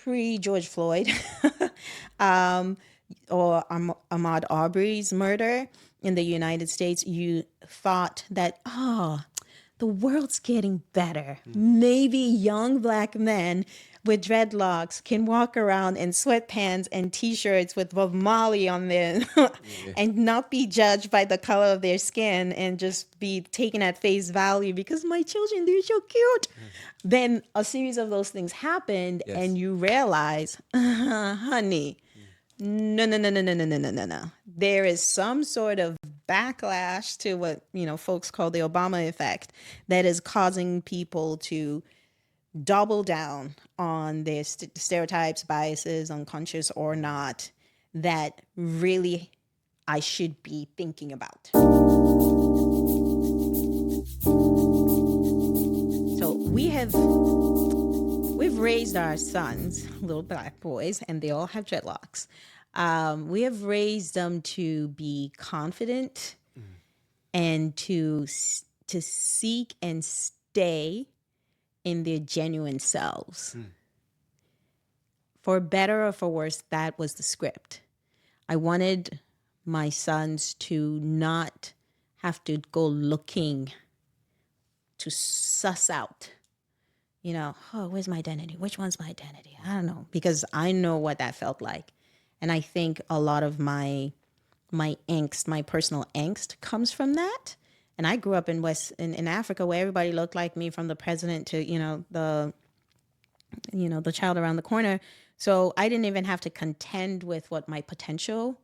pre-George Floyd or Ahmaud Arbery's murder in the United States, you thought that, the world's getting better. Maybe young black men with dreadlocks can walk around in sweatpants and t-shirts with Bob Marley on them and not be judged by the color of their skin and just be taken at face value because my children, they're so cute. Then a series of those things happened and you realize, honey, no, no, no, no, no, no, no, no, no, no. There is some sort of backlash to what, folks call the Obama effect that is causing people to double down on their stereotypes, biases, unconscious or not, that really I should be thinking about. So we've raised our sons, little black boys, and they all have dreadlocks. We have raised them to be confident and to seek and stay in their genuine selves. For better or for worse, that was the script. I wanted my sons to not have to go looking to suss out, where's my identity? Which one's my identity? I don't know, because I know what that felt like. And I think a lot of my angst, my personal angst comes from that. And I grew up in Africa where everybody looked like me, from the president to, the child around the corner. So I didn't even have to contend with what my potential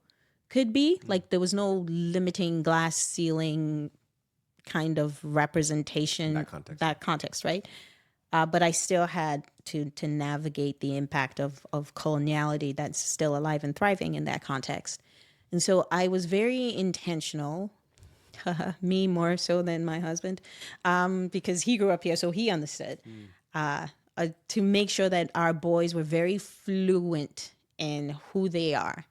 could be. Like, there was no limiting glass ceiling kind of representation. That context, right? But I still had to navigate the impact of coloniality that's still alive and thriving in that context. And so I was very intentional, me more so than my husband, because he grew up here, so he understood, to make sure that our boys were very fluent in who they are.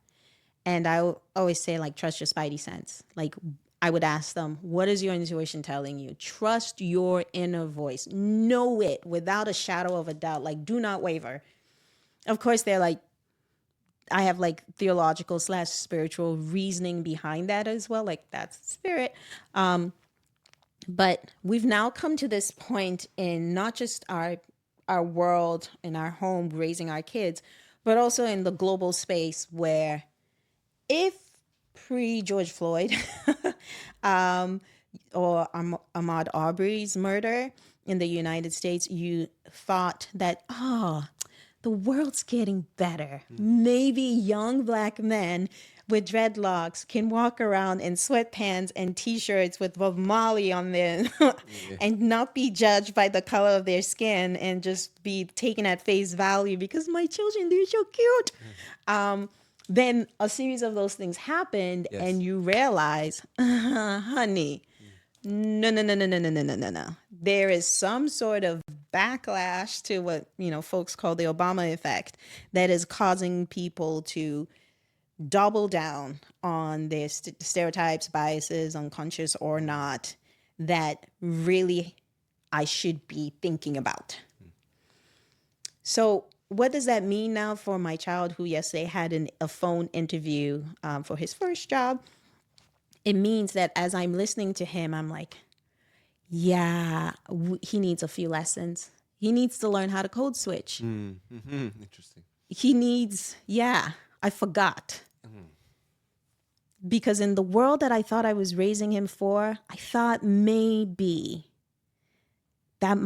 And I always say, like, trust your spidey sense. Like, I would ask them, what is your intuition telling you? Trust your inner voice. Know it without a shadow of a doubt. Like, do not waver. Of course, they're like, I have like theological / spiritual reasoning behind that as well. Like, that's spirit. But we've now come to this point in not just our world, in our home, raising our kids, but also in the global space where if pre-George Floyd or Ahmaud Arbery's murder in the United States, you thought that, the world's getting better. Maybe young black men with dreadlocks can walk around in sweatpants and t-shirts with Bob Marley on them and not be judged by the color of their skin and just be taken at face value because my children, they're so cute. Then a series of those things happened and you realize, honey, no, no, no, no, no, no, no, no, no, no. There is some sort of backlash to what, folks call the Obama effect that is causing people to double down on their stereotypes, biases, unconscious or not, that really I should be thinking about. So what does that mean now for my child who yesterday had a phone interview for his first job? It means that as I'm listening to him, I'm like, he needs a few lessons. He needs to learn how to code switch. Interesting. He needs, I forgot. Because in the world that I thought I was raising him for, I thought maybe that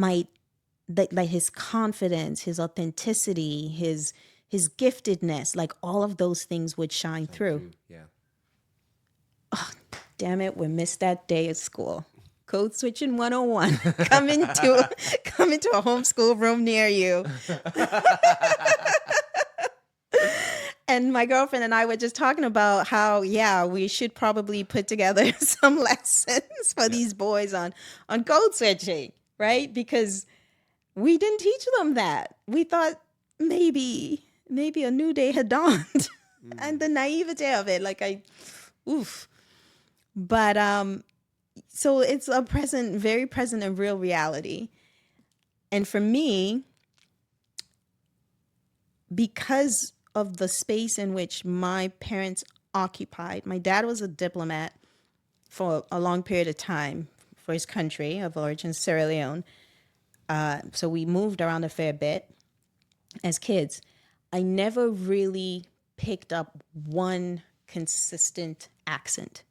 like his confidence, his authenticity, his giftedness, like all of those things would shine through. Yeah. Oh, damn it, we missed that day at school. Code switching 101. Come into a homeschool room near you. And my girlfriend and I were just talking about how, we should probably put together some lessons for these boys on code switching, right? Because we didn't teach them that. We thought maybe a new day had dawned. And the naivete of it, But so it's a very present and real reality. And for me, because of the space in which my parents occupied. My dad was a diplomat for a long period of time for his country of origin, Sierra Leone. So we moved around a fair bit as kids. I never really picked up one consistent accent.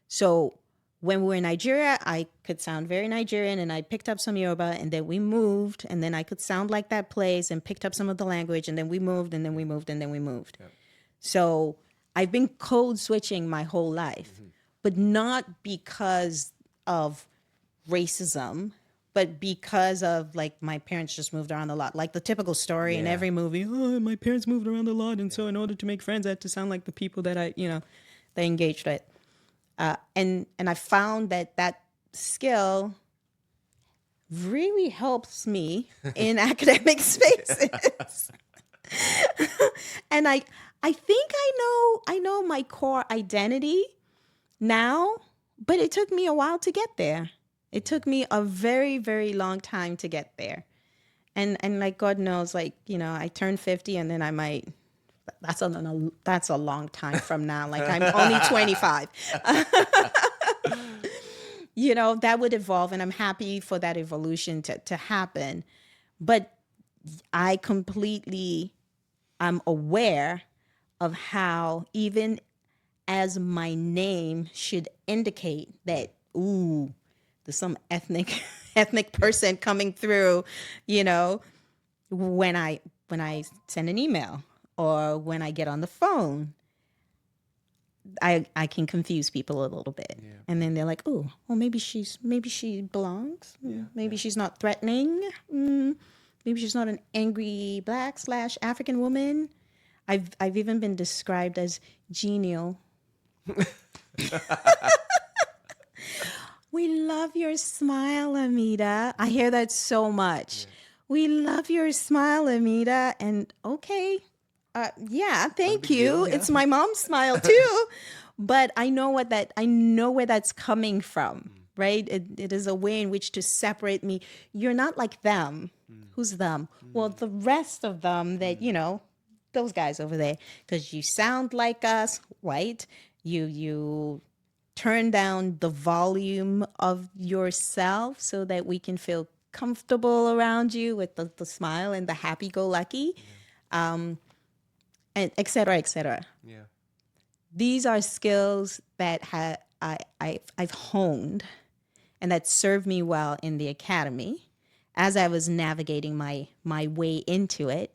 So when we were in Nigeria, I could sound very Nigerian, and I picked up some Yoruba, and then we moved, and then I could sound like that place and picked up some of the language, and then we moved, and then we moved, and then we moved. Yep. So I've been code switching my whole life, but not because of racism, but because of like my parents just moved around a lot. Like the typical story in every movie, oh, my parents moved around a lot, and so in order to make friends, I had to sound like the people that they engaged with. And I found that skill really helps me in academic spaces. And I think I know my core identity now, but it took me a while to get there. It took me a very, very long time to get there. And like God knows, like, I turned 50 and then I might, that's a long time from now. Like I'm only 25. That would evolve, and I'm happy for that evolution to happen. But I'm aware of how even as my name should indicate that, ooh, there's some ethnic person coming through, when I send an email or when I get on the phone, I can confuse people a little bit. Yeah. And then they're like, oh, well, maybe she belongs. Yeah. Maybe she's not threatening. Maybe she's not an angry Black/African woman. I've even been described as genial. We love your smile, Amita. I hear that so much. Yeah. We love your smile, Amita. And okay, thank you. Yeah. It's my mom's smile too. But I know where that's coming from, right? It is a way in which to separate me. You're not like them. Who's them? Well, the rest of them that, those guys over there, because you sound like us, right? You turn down the volume of yourself so that we can feel comfortable around you with the smile and the happy-go-lucky, and et cetera, et cetera. Yeah. These are skills that I've honed and that served me well in the academy as I was navigating my way into it.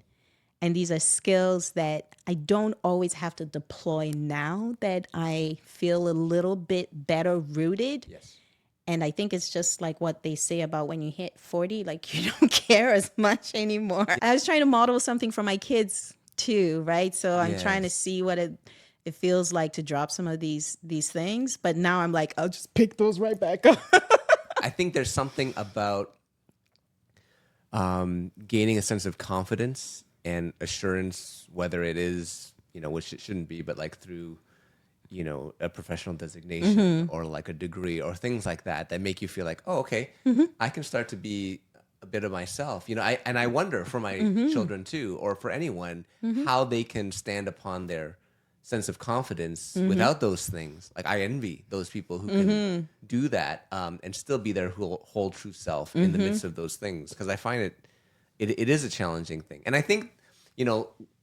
And these are skills that I don't always have to deploy now that I feel a little bit better rooted. Yes. And I think it's just like what they say about when you hit 40, like you don't care as much anymore. I was trying to model something for my kids too, right? So I'm trying to see what it feels like to drop some of these things. But now I'm like, I'll just pick those right back up. I think there's something about gaining a sense of confidence and assurance, whether it is, which it shouldn't be, but like through, a professional designation or like a degree or things like that make you feel like, oh, okay, I can start to be a bit of myself. I wonder for my children too, or for anyone, how they can stand upon their sense of confidence without those things. Like I envy those people who can do that and still be their whole true self in the midst of those things. Because I find it is a challenging thing. And I think,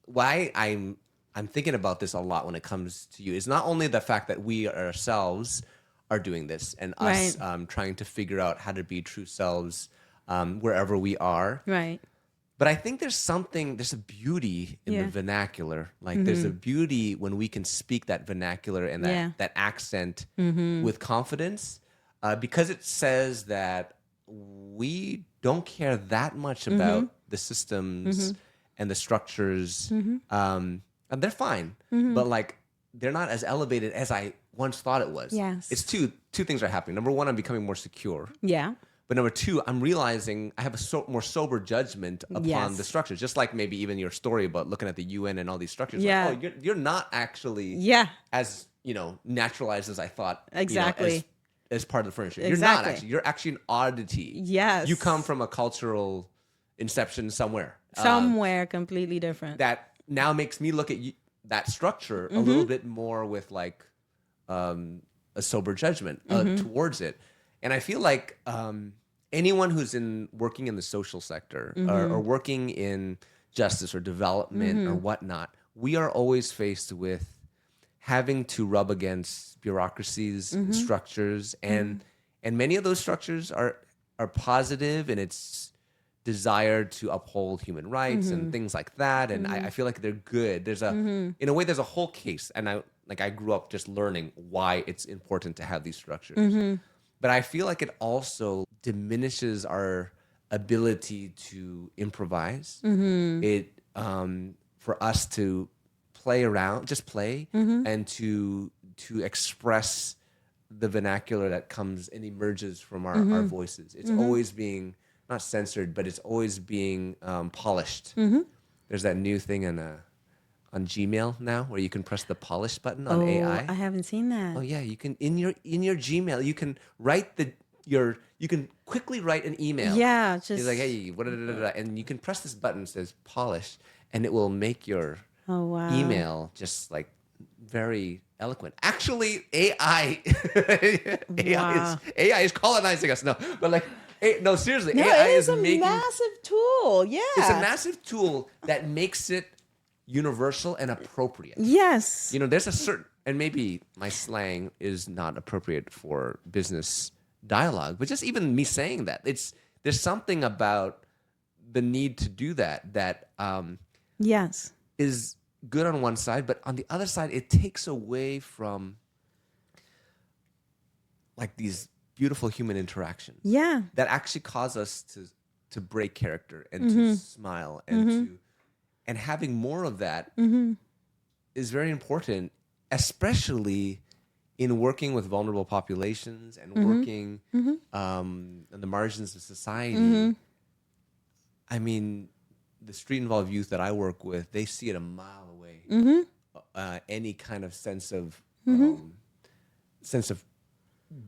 why I'm thinking about this a lot when it comes to you is not only the fact that we ourselves are doing this and us trying to figure out how to be true selves wherever we are. Right. But I think there's a beauty in the vernacular. Like there's a beauty when we can speak that vernacular and that accent with confidence because it says that we don't care that much about the systems and the structures. And they're fine, but like they're not as elevated as I once thought it was. Yes. It's two things are happening. Number one, I'm becoming more secure. Yeah. But number two, I'm realizing I have a more sober judgment upon the structures. Just like maybe even your story about looking at the UN and all these structures. Yeah. Like, oh, you're not actually as naturalized as I thought. Exactly. As part of the furniture. Exactly. You're not actually. You're actually an oddity. Yes. You come from a cultural inception somewhere. Somewhere completely different. that now makes me look at that structure a little bit more with like a sober judgment towards it. And I feel like anyone who's working in the social sector or working in justice or development or whatnot, we are always faced with having to rub against bureaucracies and structures, and many of those structures are positive in its desire to uphold human rights and things like that. And I feel like they're good. There's in a way, there's a whole case. And I grew up just learning why it's important to have these structures. But I feel like it also diminishes our ability to improvise. It for us to play around, just play, and to express the vernacular that comes and emerges from our voices. It's always being not censored, but it's always being polished. There's that new thing on Gmail now where you can press the polish button on AI. I haven't seen that. Oh yeah, you can in your Gmail you can write you can quickly write an email. Yeah, It's like, hey, and you can press this button that says polish, and it will make your email just like very eloquent. Actually, AI is colonizing us. No, but like no, seriously, No, AI it is a making massive tool. Yeah, it's a massive tool that makes it universal and appropriate. Yes. You know, there's a certain, and maybe my slang is not appropriate for business dialogue, but just even me saying that, there's something about the need to do that Yes. is good on one side, but on the other side, it takes away from like these beautiful human interactions. Yeah. That actually cause us to break character and to smile and and having more of that is very important, especially in working with vulnerable populations and working on the margins of society. I mean, the street involved youth that I work with, they see it a mile away. Any kind of sense of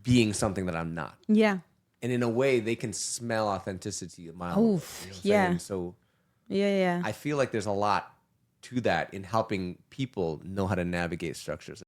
being something that I'm not. Yeah. And in a way, they can smell authenticity a mile away. You know what I'm saying? So Yeah. I feel like there's a lot to that in helping people know how to navigate structures.